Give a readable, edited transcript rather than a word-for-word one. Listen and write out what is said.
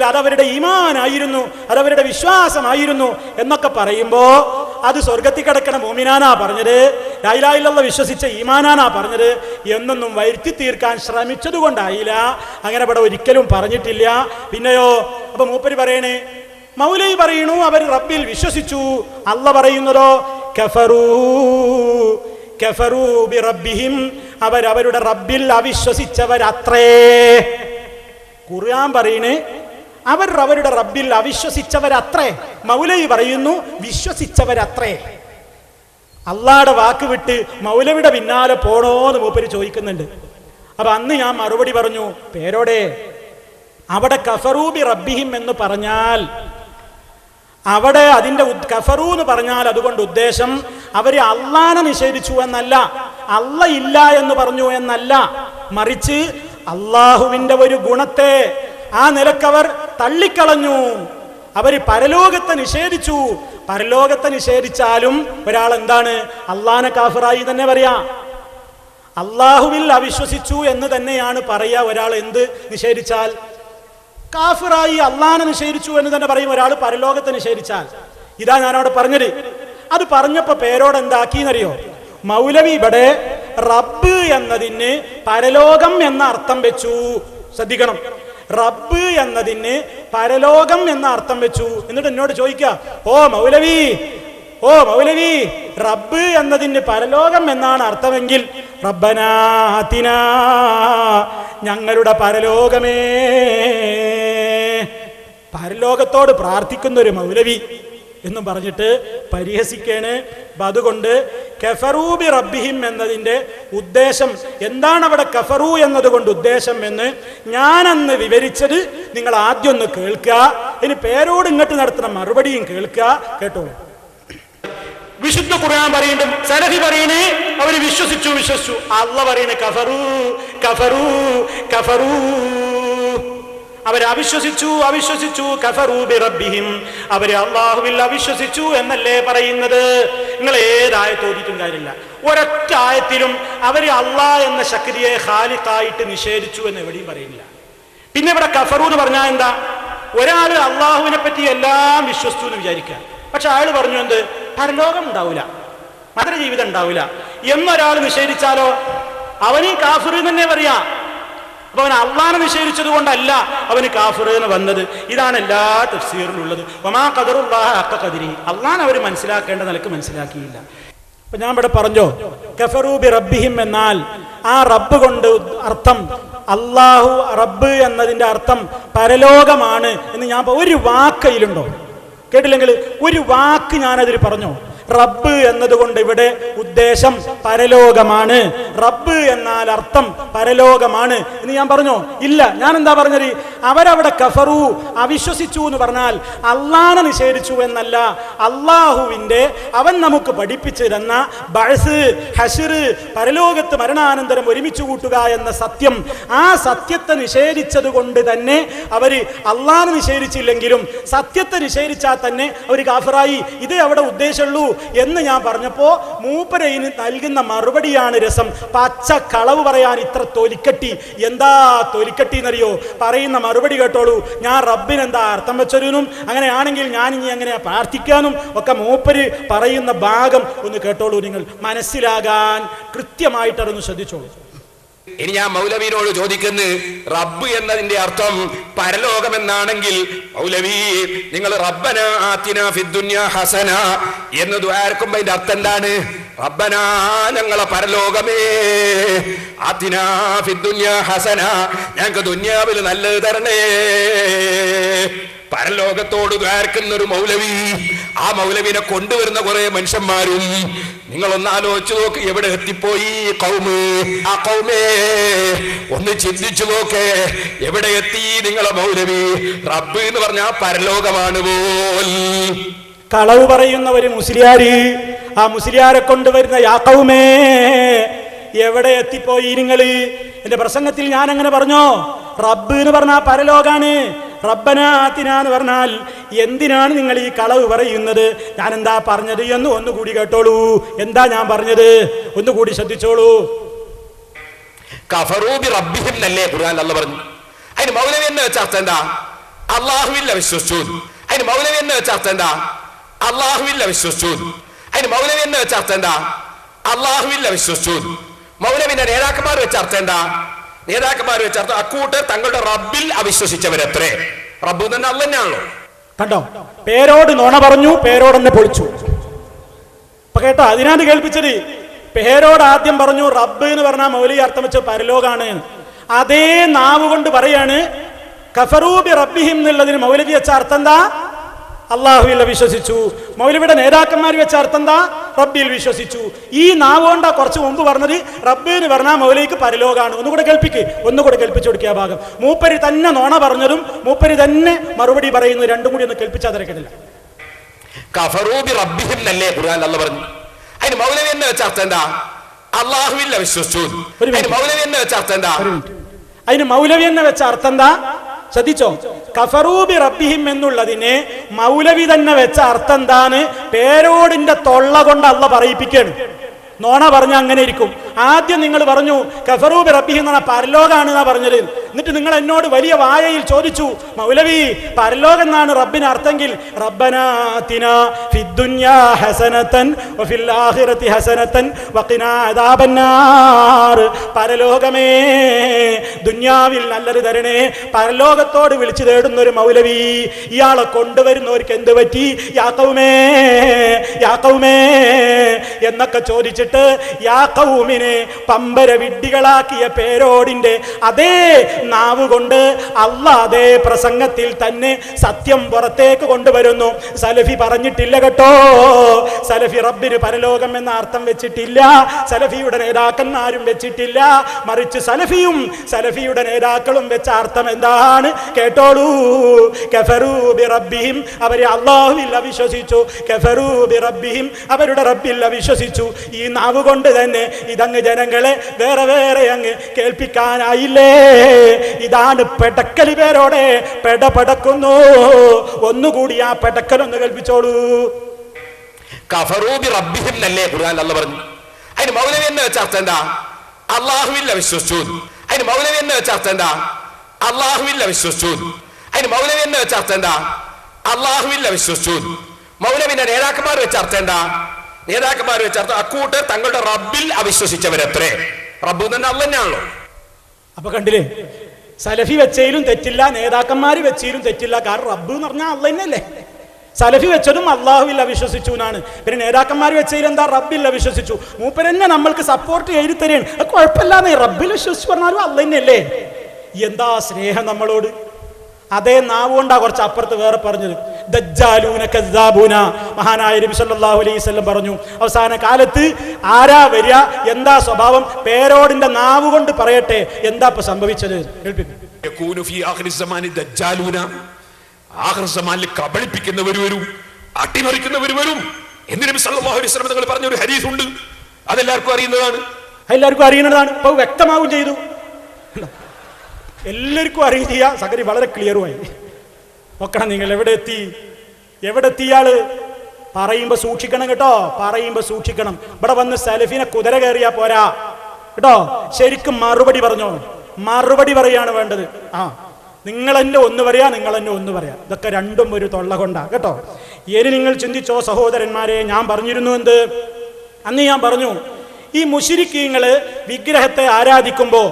അല്ലെങ്കിൽ അതവരുടെ ഈമാനായിരുന്നു, അതവരുടെ വിശ്വാസമായിരുന്നു എന്നൊക്കെ പറയുമ്പോൾ അത് സ്വർഗത്തിൽ കിടക്കണ മോമിനാനാ പറഞ്ഞത്, ലാ ഇലാഹ ഇല്ലല്ലാഹ് വിശ്വസിച്ച ഈമാനാനാ പറഞ്ഞത് എന്നൊന്നും വരുത്തി തീർക്കാൻ ശ്രമിച്ചത് കൊണ്ടായില്ല. അങ്ങനെ ഇവിടെ ഒരിക്കലും പറഞ്ഞിട്ടില്ല. പിന്നെയോ അപ്പൊ മൂപ്പര് പറയണേ, മൗലവി പറയണു അവർ റബ്ബിൽ വിശ്വസിച്ചു, അല്ല പറയുന്നതോ കഫറൂ ബിറബ്ബിഹിം, അവരവരുടെ റബ്ബിൽ അവിശ്വസിച്ചവരത്രേ. ഖുർആൻ പറയണേ അവർ അവരുടെ റബ്ബിൽ അവിശ്വസിച്ചവരത്രേ. മൗലവി പറയുന്നു വിശ്വസിച്ചവരത്രേ. അള്ളാഹുടെ വാക്ക് വിട്ട് മൗലവിയുടെ പിന്നാലെ പോണോന്ന് മൂപ്പര് ചോദിക്കുന്നുണ്ട്. അപ്പൊ അന്ന് ഞാൻ മറുപടി പറഞ്ഞു, പേരോടെ അവിടെ കഫറൂ ബി റബ്ബിഹിം എന്ന് പറഞ്ഞാൽ അവിടെ അതിന്റെ കഫറൂ എന്ന് പറഞ്ഞാൽ അതുകൊണ്ട് ഉദ്ദേശം അവര് അള്ളാനെ നിഷേധിച്ചു എന്നല്ല, അള്ള ഇല്ല എന്ന് പറഞ്ഞു എന്നല്ല, മറിച്ച് അള്ളാഹുവിന്റെ ഒരു ഗുണത്തെ ആ നിലക്കവർ തള്ളിക്കളഞ്ഞു. അവര് പരലോകത്തെ നിഷേധിച്ചു. പരലോകത്തെ നിഷേധിച്ചാലും ഒരാൾ എന്താണ്, അള്ളാനെ കാഫിറായി തന്നെ പറയാ. അള്ളാഹുവിൽ അവിശ്വസിച്ചു എന്ന് തന്നെയാണ് പറയാ ഒരാൾ എന്ത് നിഷേധിച്ചാൽ. കാഫിറായി അള്ളാനെ നിഷേധിച്ചു എന്ന് തന്നെ പറയും ഒരാൾ പരലോകത്തെ നിഷേധിച്ചാൽ. ഇതാ ഞാനവിടെ പറഞ്ഞത്. അത് പറഞ്ഞപ്പോ പേരോട് എന്താക്കിയെന്നറിയോ, മൗലവി ഇവിടെ റബ്ബ് എന്നതിന് പരലോകം എന്ന അർത്ഥം വെച്ചു. ശ്രദ്ധിക്കണം, റബ്ബ് എന്നതിന് പരലോകം എന്ന അർത്ഥം വെച്ചു. എന്നിട്ട് എന്നോട് ചോദിക്കുക, ഓ മൗലവി റബ്ബ് എന്നതിന് പരലോകം എന്നാണ് അർത്ഥമെങ്കിൽ റബ്ബനാ ആതിനാ, ഞങ്ങളുടെ പരലോകമേ. പരലോകത്തോട് പ്രാർത്ഥിക്കുന്ന ഒരു മൗലവി എന്നും പറഞ്ഞിട്ട് പരിഹസിക്കേണ്. അതുകൊണ്ട് കഫറൂ ബി റബ്ബിഹിം എന്നതിന്റെ ഉദ്ദേശം എന്താണ്, അവിടെ കഫറൂ എന്നതുകൊണ്ട് ഉദ്ദേശം എന്ന് ഞാനന്ന് വിവരിച്ചത് നിങ്ങൾ ആദ്യം ഒന്ന് കേൾക്കുക. ഇനി പേരോട് ഇങ്ങോട്ട് നടത്തുന്ന മറുപടിയും കേൾക്കുക. കേട്ടോളൂ. വിശുദ്ധ ഖുർആൻ പറയുന്നുണ്ട്, സലഫി പറയണേ അവര് വിശ്വസിച്ചു. അള്ള പറയണേ കഫറൂ അവര് അവിശ്വസിച്ചു. കഫറൂ ബി റബ്ബിഹിം, അവര് അള്ളാഹുവിൽ അവിശ്വസിച്ചു എന്നല്ലേ പറയുന്നത്. നിങ്ങൾ ഏതായത്ത് ഓതിയിട്ടും കാര്യമില്ല, ഒരൊറ്റ ആയത്തിലും അവര് അള്ളാഹ് എന്ന ശക്തിയെ ഖാലിഖായിട്ട് നിഷേധിച്ചു എന്ന് എവിടെയും പറയുന്നില്ല. പിന്നെ ഇവിടെ കഫറൂ എന്ന് പറഞ്ഞാൽ എന്താ, ഒരാൾ അള്ളാഹുവിനെ പറ്റി എല്ലാം വിശ്വസിച്ചു എന്ന് വിചാരിക്കുക, പക്ഷെ അയാൾ പറഞ്ഞു എന്ത്, പരലോകം ഉണ്ടാവില്ല, മറ്റൊരു ജീവിതം ഉണ്ടാവില്ല എന്നൊരാൾ നിഷേധിച്ചാലോ അവന് കാഫിർ തന്നെ പറയാ. അപ്പൊ അവൻ അള്ളാനെ നിഷേധിച്ചത് കൊണ്ടല്ല അവന് കാഫിർ എന്ന് വന്നത്. ഇതാണ് എല്ലാ തഫ്സീറിലുള്ളത്. വമാ ഖദറുല്ലാഹ ഹഖ ഖദരി, അള്ളാനെ അവർ മനസ്സിലാക്കേണ്ട നിലക്ക് മനസ്സിലാക്കിയില്ല. അപ്പൊ ഞാൻ ഇവിടെ പറഞ്ഞോ, കഫറൂ ബി റബ്ബിഹിം എന്നാൽ ആ റബ്ബ് കൊണ്ട് അർത്ഥം അള്ളാഹു, റബ്ബ് എന്നതിന്റെ അർത്ഥം പരലോകമാണ് എന്ന് ഞാൻ ഒരു വാക്കയിലുണ്ടോ? കേട്ടില്ലെങ്കിൽ ഒരു വാക്ക് ഞാനതിൽ പറഞ്ഞോ. റബ്ബ് എന്നതുകൊണ്ട് ഇവിടെ ഉദ്ദേശം പരലോകമാണ്, റബ്ബ് എന്നാൽ അർത്ഥം പരലോകമാണ് എന്ന് ഞാൻ പറഞ്ഞോ? ഇല്ല. ഞാൻ എന്താ പറഞ്ഞത്, അവരവിടെ കഫറു അവിശ്വസിച്ചു എന്ന് പറഞ്ഞാൽ അള്ളാനെ നിഷേധിച്ചു എന്നല്ല, അള്ളാഹുവിന്റെ അവൻ നമുക്ക് പഠിപ്പിച്ചു തന്ന ബഅസ്, ഹശ്ർ, പരലോകത്ത് മരണാനന്തരം ഒരുമിച്ച് കൂട്ടുക എന്ന സത്യം, ആ സത്യത്തെ നിഷേധിച്ചത് കൊണ്ട് തന്നെ അവര് അള്ളാനെ നിഷേധിച്ചില്ലെങ്കിലും സത്യത്തെ നിഷേധിച്ചാൽ തന്നെ അവര് കാഫിറായി. ഇതേ അവിടെ ഉദ്ദേശമുള്ളൂ എന്ന് ഞാൻ പറഞ്ഞപ്പോ മൂപ്പരയിന് നൽകുന്ന മറുപടിയാണ് രസം. പച്ച കളവ് പറയാൻ ഇത്ര തൊലിക്കട്ടി, എന്താ തൊലിക്കട്ടി എന്നറിയോ? പറയുന്ന മറുപടി കേട്ടോളൂ. ഞാൻ റബ്ബിനെന്താ അർത്ഥം വെച്ചതിനും അങ്ങനെയാണെങ്കിൽ ഞാൻ ഇനി എങ്ങനെയാ പ്രാർത്ഥിക്കാനും ഒക്കെ മൂപ്പര് പറയുന്ന ഭാഗം ഒന്ന് കേട്ടോളൂ. നിങ്ങൾ മനസ്സിലാകാൻ കൃത്യമായിട്ട് അതൊന്ന് ശ്രദ്ധിച്ചോളൂ. ഇനി ഞാൻ മൗലവിനോട് ചോദിക്കുന്നു, റബ്ബ് എന്നതിന്റെ അർത്ഥം പരലോകം എന്നാണെങ്കിൽ മൗലവി നിങ്ങൾ റബ്ബനാ ആതിനാ ഫിദ്ദുനിയാ ഹസന എന്ന് ദുആർക്കുമ്പോൾ അതിന്റെ അർത്ഥം എന്താണ്? റബ്ബനാ ഞങ്ങളെ പരലോകമേ, ആതിനാ ഫിദ്ദുനിയാ ഹസന ഞങ്ങൾക്ക് ദുനിയാവിൽ നല്ലത് തരണേ. പരലോകത്തോട് ദ്വാർക്കുന്ന ഒരു മൗലവി, ആ മൗലവിനെ കൊണ്ടുവരുന്ന കുറെ മനുഷ്യന്മാരും നിങ്ങളൊന്ന് ആലോചിച്ചു നോക്ക്, എവിടെ എത്തിപ്പോയി കൗമ്? ആ കൗമേ ഒന്ന് ചിന്തിച്ചു നോക്കേ, എവിടെ എത്തി നിങ്ങളെ മൗലവി? റബ്ബ് എന്ന് പറഞ്ഞാൽ പരലോകമാണ് പോൽ. കളവ് പറയുന്ന ഒരു മുസ്ലിയാര്, ആ മുസ്ലിയാരെ കൊണ്ടുവരുന്ന യാ കൗമേ എവിടെ എത്തിപ്പോയി നിങ്ങള്? എന്റെ പ്രസംഗത്തിൽ ഞാൻ അങ്ങനെ പറഞ്ഞോ? റബ്ബ് എന്ന് പറഞ്ഞാൽ പരലോകാണ്, റബ്ബനാ ആതിനാ എന്ന് പറഞ്ഞാൽ എന്തിനാണ് നിങ്ങൾ ഈ കളവ് പറയുന്നത്? ഞാൻ എന്താ പറഞ്ഞത് എന്ന് ഒന്നുകൂടി കേട്ടോളൂ. എന്താ ഞാൻ പറഞ്ഞത് ഒന്നുകൂടി ശ്രദ്ധിച്ചോളൂ. കഫറൂ ബി റബ്ബിഹിം എന്നല്ലേ ഖുർആനിൽ അല്ലാഹു പറഞ്ഞു. അതിന് മൗലവി എന്ന് വെച്ച അർത്ഥം എന്താ? അള്ളാഹുവില്ല വിശ്വസിച്ചു. അതിന് മൗലവി എന്ന് വെച്ച അർത്ഥം എന്താ? അള്ളാഹുവില്ല വിശ്വസിച്ചു. അതിന് മൗലവി എന്ന് വെച്ച അർത്ഥം എന്താ? അള്ളാഹുവില്ല വിശ്വസിച്ചു. മൗലവിന്റെ നേതാക്കന്മാർ വെച്ച അർത്ഥം എന്താ? നേതാക്കന്മാർ വെച്ച അർത്ഥം അക്കൂട്ടർ തങ്ങളുടെ റബ്ബിൽ അവിശ്വസിച്ചവരത്രേ. റബ്ബ് തന്നെ അള്ളാഹ് തന്നെയാണല്ലോ. കണ്ടോ, പേരോട് നുണ പറഞ്ഞു, പേരോട് തന്നെ പൊളിച്ചു. അപ്പൊ കേട്ടോ, അതിനാണ് കേൾപ്പിച്ചത്. പേരോട് ആദ്യം പറഞ്ഞു റബ്ബ് എന്ന് പറഞ്ഞാൽ മൗലവി അർത്ഥം വെച്ച പരലോകാണ്. അതേ നാവ് കൊണ്ട് പറയാണ് കഫറൂ ബി റബ്ബിഹിം എന്നുള്ളതിന് മൗലവി വെച്ച അർത്ഥം എന്താ? അള്ളാഹുവിൽ വിശ്വസിച്ചു. മൗലവിയുടെ നേതാക്കന്മാർ വെച്ച അർത്ഥം എന്താ? റബ്ബിൽ വിശ്വസിച്ചു. ഈ നാവ് കൊണ്ടാ കുറച്ച് മുമ്പ് പറഞ്ഞത് റബ്ബ് എന്ന് പറഞ്ഞാൽ മൗലവിക്ക് പരലോകാണ്. ഒന്നുകൂടെ കേൾപ്പിച്ചു കൊടുക്കുക ഭാഗം. മൂപ്പര് തന്നെ നോണ പറഞ്ഞതും മൂപ്പര് തന്നെ മറുപടി പറയുന്നു, രണ്ടും കൂടി ഒന്ന് കേൾപ്പിച്ചാൽ തിരക്കില്ല. കഫറൂ ബി റബ്ബിഹിം എന്നല്ലേ ഖുർആനിൽ അല്ലാഹ് പറഞ്ഞു. അതിന് മൗലവി എന്ന് വെച്ച അർത്ഥം എന്താ? അള്ളാഹുവിൽ വിശ്വസിച്ചു. അതിന് മൗലവി എന്ന് വെച്ച അർത്ഥം എന്താ? അതിന് മൗലവി എന്ന് വെച്ച അർത്ഥം എന്താ? ശ്രദ്ധിച്ചോ, കഫറൂ ബി റബ്ബിഹിം എന്നുള്ളതിന് മൗലവി തന്നെ വെച്ച അർത്ഥം എന്താണ്? പേരോടിന്റെ തൊള്ള കൊണ്ട് അള്ളാഹ് പറയിപ്പിക്കുകയാണ്. നോണ പറഞ്ഞ അങ്ങനെ ഇരിക്കും. ആദ്യം നിങ്ങൾ പറഞ്ഞു കഫറൂ ബി റബ്ബിഹിം എന്ന് പറഞ്ഞാൽ പരലോകാണ് എന്നാ പറഞ്ഞത്. എന്നിട്ട് നിങ്ങൾ എന്നോട് വലിയ വായയിൽ ചോദിച്ചു, മൗലവി പരലോകം എന്നാണ് റബ്ബിന് അർത്ഥമെങ്കിൽ റബ്ബനാ ആതിനാ ഫിദ്ദുനിയാ ഹസനതൻ വഫിൽ ആഖിറതി ഹസനതൻ വഖിനാ അദാബന്നാർ. പരലോകമേ, ദുനിയാവിൽ നല്ലത് തരണേ. പരലോകത്തോട് വിളിച്ചു തേടുന്ന ഒരു മൗലവി, ഇയാളെ കൊണ്ടുവരുന്നവർക്ക് എന്ത് പറ്റി? യാക്കൗമേ യാക്കൗമേ എന്നൊക്കെ ചോദിച്ചിട്ട് യാക്കൗമിനെ പമ്പര വിഡ്ഢികളാക്കിയ പേരോടിന്റെ അതേ നാവ് കൊണ്ട് അല്ലാഹ് അതേ പ്രസംഗത്തിൽ തന്നെ സത്യം പുറത്തേക്ക് കൊണ്ടുവരുന്നു. സലഫി പറഞ്ഞിട്ടില്ല കേട്ടോ, സലഫി റബ്ബിന് പരലോകം എന്ന അർത്ഥം വെച്ചിട്ടില്ല, സലഫിയുടെ നേതാക്കന്മാരും വെച്ചിട്ടില്ല. മറിച്ച് സലഫിയും സലഫിയുടെ നേതാക്കളും വെച്ച അർത്ഥം എന്താണ് കേട്ടോളൂ. കഫറൂ ബി റബ്ബിഹിം, അവരെ അല്ലാഹുവിൽ അവിശ്വസിച്ചു. കഫറൂ ബി റബ്ബിഹിം, അവരുടെ റബ്ബിൽ അവിശ്വസിച്ചു. ഈ നാവ് കൊണ്ട് തന്നെ ഇതങ്ങ് ജനങ്ങളെ വേറെ വേറെ അങ്ങ് കേൾപ്പിക്കാനായില്ലേ? ഇതാണ് പെടക്കലി. പേരോടെ പെടപെടക്കുന്നു. ഒന്നുകൂടി ആ പെടക്കലൊന്ന് കേൾപ്പിച്ചോളൂ. കഫറൂ ബി റബ്ബിഹിം എന്നല്ലേ ഖുർആനിൽ അല്ലാഹ് പറഞ്ഞു. അതിന് മൗലവി എന്ന് വെച്ച അർത്ഥം എന്താ? അള്ളാഹുവിൽ വിശ്വസിച്ചു. അതിന് മൗലവി എന്ന് വെച്ച അർത്ഥം എന്താ? അള്ളാഹുവിൽ വിശ്വസിച്ചു. അതിന് മൗലവി എന്ന് വെച്ച അർത്ഥം എന്താ? അള്ളാഹുവിൽ വിശ്വസിച്ചു. മൗലവിന്റെ നേതാക്കന്മാർ വെച്ച അർത്ഥം എന്താ? നേതാക്കന്മാർ വെച്ച അർത്ഥം അക്കൂട്ടർ തങ്ങളുടെ റബ്ബിൽ അവിശ്വസിച്ചവരത്രേ. റബ്ബ് തന്നെ അള്ളാഹ് തന്നെയാണല്ലോ. അപ്പൊ കണ്ടില്ലേ, സലഫി വെച്ചതിലും തെറ്റില്ല, നേതാക്കന്മാര് വെച്ചതിലും തെറ്റില്ല. കാരണം റബ്ബ് എന്ന് പറഞ്ഞാൽ അള്ളാഹ് തന്നെയല്ലേ. സലഫി വെച്ചതും അള്ളാഹുവിൽ അവിശ്വസിച്ചു എന്നാണ്. പിന്നെ നേതാക്കന്മാർ വെച്ചതിൽ എന്താ? റബ്ബിൽ അവിശ്വസിച്ചു. മൂപ്പരെന്നെ നമ്മൾക്ക് സപ്പോർട്ട് ചെയ്ത് തരുകയാണ്. അത് കുഴപ്പമില്ലാന്ന്. റബ്ബിൽ വിശ്വസിച്ചു പറഞ്ഞാലും അള്ളാഹ് തന്നെയല്ലേ. എന്താ സ്നേഹം നമ്മളോട്. അതേ നാവ് കൊണ്ടാ കുറച്ച് അപ്പുറത്ത് വേറെ പറഞ്ഞത്. ദജ്ജാലൂന കസ്സാബൂന. മഹാനായ നബി സല്ലല്ലാഹു അലൈഹി വസല്ലം പറഞ്ഞു, അവസാന കാലത്ത് ആരാ വരിക, എന്താ സ്വഭാവം? പേരോടിന്റെ നാവ് കൊണ്ട് പറയട്ടെ എന്താ ഇപ്പൊ സംഭവിച്ചത്. കബളിപ്പിക്കുന്നവർ വരും, അട്ടിമറിക്കുന്നവർ വരും എന്ന് നബി സല്ലല്ലാഹു അലൈഹി വസല്ലം തങ്ങൾ പറഞ്ഞ ഒരു ഹദീസ് ഉണ്ട്. അതെല്ലാവർക്കും അറിയുന്നതാണ്. ഇപ്പൊ വ്യക്തമാവും ചെയ്തു. എല്ലാവർക്കും അറിയുക ചെയ്യാം. സംഗതി വളരെ ക്ലിയറുമായി. നോക്കണം നിങ്ങൾ എവിടെ എത്തി ഇയാള്. പറയുമ്പോ സൂക്ഷിക്കണം കേട്ടോ, പറയുമ്പോ സൂക്ഷിക്കണം. ഇവിടെ വന്ന് സലഫിനെ കുതിര കയറിയാ പോരാ കേട്ടോ. ശരിക്കും മറുപടി പറഞ്ഞോ. മറുപടി പറയാണ് വേണ്ടത്. നിങ്ങൾ എന്നെ ഒന്ന് പറയാ, നിങ്ങൾ എന്നെ ഒന്ന് പറയാ. ഇതൊക്കെ രണ്ടും ഒരു തൊള്ള കൊണ്ടാ കേട്ടോ. ഇനി നിങ്ങൾ ചിന്തിച്ചോ സഹോദരന്മാരെ. ഞാൻ പറഞ്ഞിരുന്നു അന്ന് ഞാൻ പറഞ്ഞു, ഈ മുശ്രിക്കീങ്ങള് വിഗ്രഹത്തെ ആരാധിക്കുമ്പോ